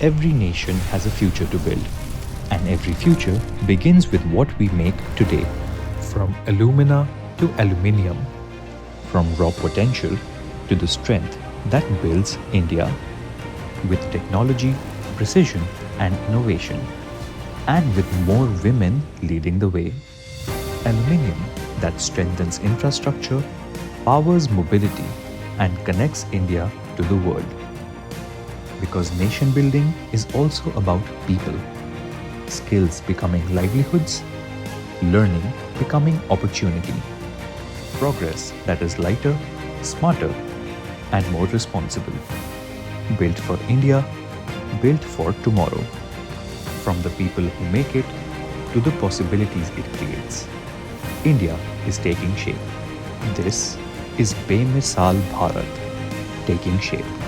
Every nation has a future to build, and every future begins with what we make today. From alumina to aluminium, from raw potential to the strength that builds India, with technology, precision, and innovation, and with more women leading the way. Aluminium that strengthens infrastructure, powers mobility, and connects India to the world. Because nation building is also about people, skills becoming livelihoods, learning becoming opportunity, progress that is lighter, smarter, and more responsible. Built for India, built for tomorrow. From the people who make it to the possibilities it creates, India is taking shape. This is BemisALBharat, taking shape.